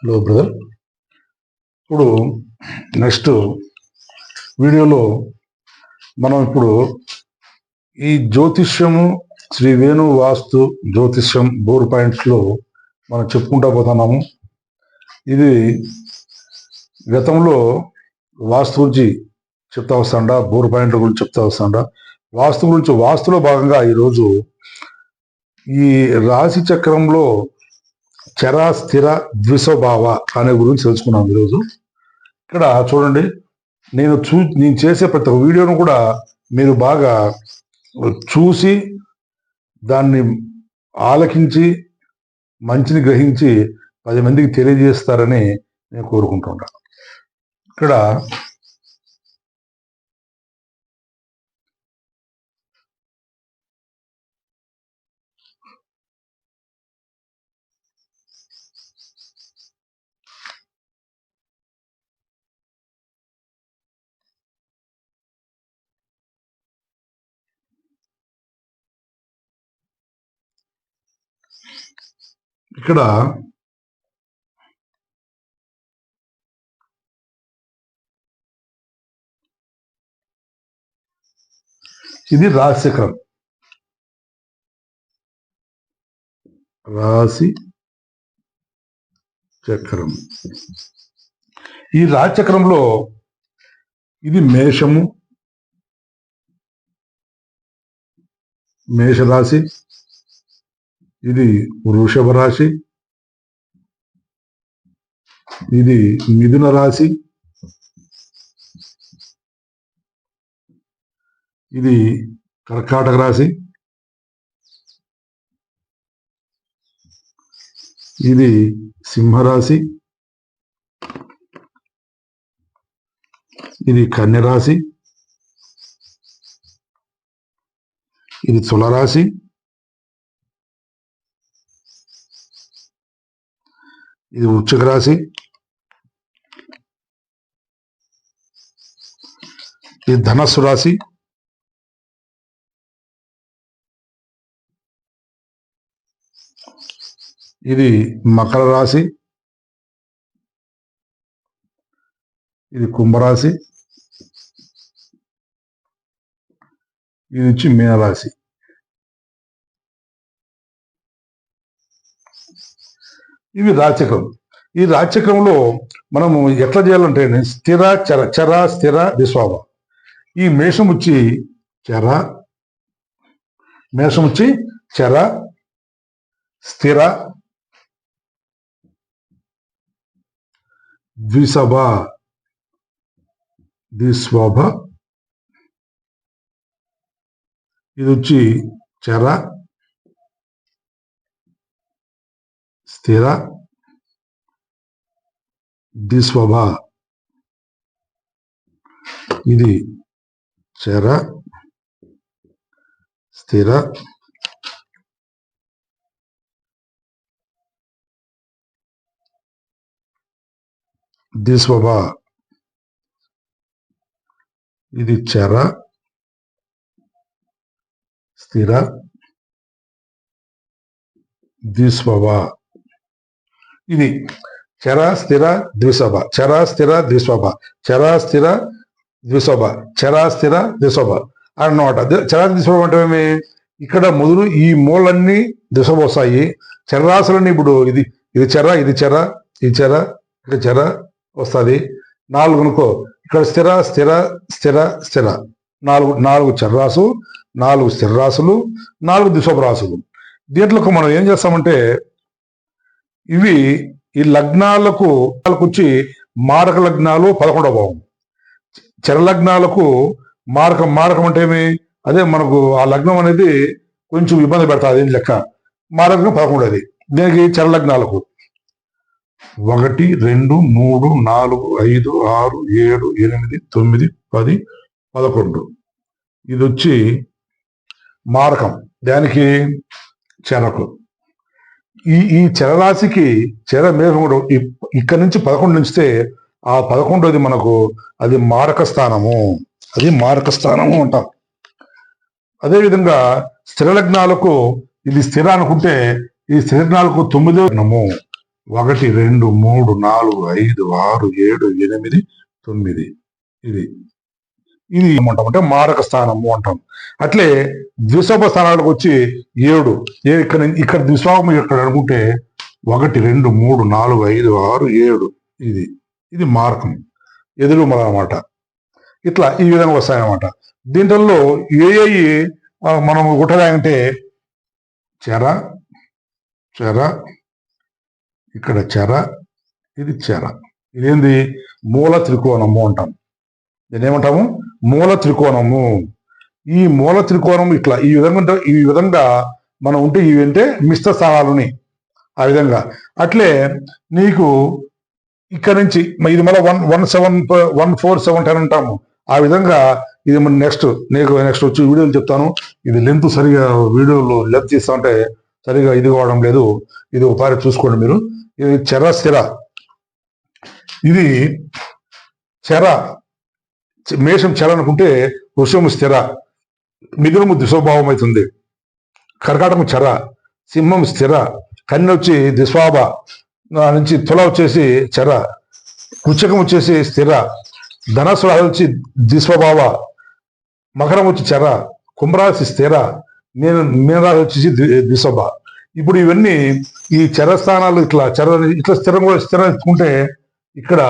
Hello brother. ఇప్పుడు next వీడియోలో మనం ఇప్పుడు ఈ జ్యోతిష్యము శ్రీ వేణు వాస్తు జ్యోతిష్యం బోర్ పాయింట్స్లో మనం చెప్పుకుంటా పోతున్నాము. ఇది గతంలో వాస్తు గురించి చెప్తా వస్తాండా, బోర్ పాయింట్ల గురించి చెప్తా వస్తాండా, వాస్తు గురించి వాస్తులో భాగంగా ఈరోజు ఈ రాశి చక్రంలో చర స్థిర ద్విస్వభావ అనే గురించి తెలుసుకున్నాం ఈరోజు. ఇక్కడ చూడండి, నేను చేసే ప్రతి ఒక్క వీడియోను కూడా మీరు బాగా చూసి దాన్ని ఆలకించి మంచిని గ్రహించి 10 మందికి తెలియజేస్తారని నేను కోరుకుంటున్నాను. ఇక్కడ ఇక్కడ ఇది రాశి చక్రం. రాశి చక్రం. ఈ రాశి చక్రంలో ఇది మేషము, మేషరాశి, ఇది వృషభ రాశి, ఇది మిథున రాశి, ఇది కర్కాటక రాశి, ఇది సింహరాశి, ఇది కన్యరాశి, ఇది తులరాశి, ఇది వృశ్చిక రాశి, ఇది ధనస్సు రాశి, ఇది మకర రాశి, ఇది కుంభరాశి, ఇది వచ్చి మీనరాశి. ఇవి రాశిచక్రం. ఈ రాశిచక్రంలో మనము ఎట్లా చేయాలంటే స్థిర చర, చర స్థిర ద్విస్వభావ. ఈ మేషం వచ్చి చర, మేషం వచ్చి చర, స్థిర, ద్విస్వభ, ఇది వచ్చి చర, స్థిర, ద్విస్వభ, ఇది చర, స్థిర, ద్విస్వభ, ఇది చర, స్థిర, ద్విస్వభ. ఇది చర స్థిర ద్విస్వభ, చర స్థిర ద్విస్వభ, చర స్థిర ద్విస్వభ, చర స్థిర ద్విస్వభ అన్నమాట. చర ద్విస్వభ అంటే ఏమి? ఇక్కడ మొదలు ఈ మూలన్నీ దిశ వస్తాయి. చరరాశులన్నీ ఇప్పుడు ఇది ఇది చెర, ఇది చెర, ఇది చెర, ఇక్కడ చెర వస్తుంది. 4 అనుకో, ఇక్కడ స్థిర స్థిర స్థిర స్థిర, 4 చర్రాసు, 4 స్థిర రాశులు, 4 దిశోభ రాశులు. దీంట్లో మనం ఏం చేస్తామంటే ఇవి ఈ లగ్నాలకు వచ్చి మారక లగ్నాలు 11వ భావం. చర లగ్నాలకు మారకం అంటే ఏమి? అదే మనకు ఆ లగ్నం అనేది కొంచెం ఇబ్బంది పెడతాది లెక్క. మారకం 11. దీనికి చర లగ్నాలకు 1 2 3 4 5 6 7 8 9 10 11. ఇది వచ్చి మారకం, దానికి చరకు. ఈ చరరాశికి చర మేఘముడు ఇక్కడ నుంచి 11 నుంచితే ఆ 11ది మనకు అది మారక స్థానము, అది మారక స్థానము అంటాం. అదేవిధంగా స్థిర లగ్నాలకు ఇది స్థిర అనుకుంటే ఈ స్థిర లగ్నాలకు 9వ లగ్నము, 1 2 3 4 5 6 7 8 9 ఇది ఇది ఏమంటాం అంటే మారక స్థానము అంటాం. అట్లే ద్విశోభ స్థానాలకు వచ్చి 7 ఇక్కడ ద్విశోభం ఇక్కడ అనుకుంటే 1 2 3 4 5 6 7 ఇది మారకం ఎదురు అన్నమాట. ఇట్లా ఈ విధంగా వస్తాయన్నమాట. దీంట్లో ఏఐ మనం గుట్టరాయంటే చెర చెర ఇక్కడ చెర ఇది చెర ఇదేంది మూల త్రికోణము అంటాం. దీన్ని ఏమంటాము మూల త్రికోణము. ఈ మూల త్రికోణం ఇట్లా ఈ విధంగా మనం ఉంటే ఇవి అంటే మిశ్ర స్థానాలుని ఆ విధంగా. అట్లే నీకు ఇక్కడ నుంచి ఇది మళ్ళీ 147 అంటాము. ఆ విధంగా ఇది నెక్స్ట్ వచ్చి వీడియోలు చెప్తాను. ఇది లెంత్ సరిగా వీడియోలో లెంత్ తీస్తా ఉంటే సరిగా ఇది కావడం లేదు. ఇది ఒకసారి చూసుకోండి మీరు. ఇది చెర స్థిర, ఇది చెర మేషం చెర అనుకుంటే వృషము స్థిర, మిథునము ద్విస్వభావం అవుతుంది, కర్కాటకము చెర, సింహం స్థిర, కన్య వచ్చి ద్విస్వాభ నుంచి తుల వచ్చేసి చెర, వృశ్చికం వచ్చేసి స్థిర, ధనస్సు రాశి వచ్చి ద్విస్వభావ, మకరం వచ్చి చెర, కుంభరాశి స్థిర, మీనరాశి వచ్చేసి ద్విస్వభ. ఇప్పుడు ఇవన్నీ ఈ చర స్థానాలు ఇట్లా స్థిరంగా స్థిరంగా ఇక్కడ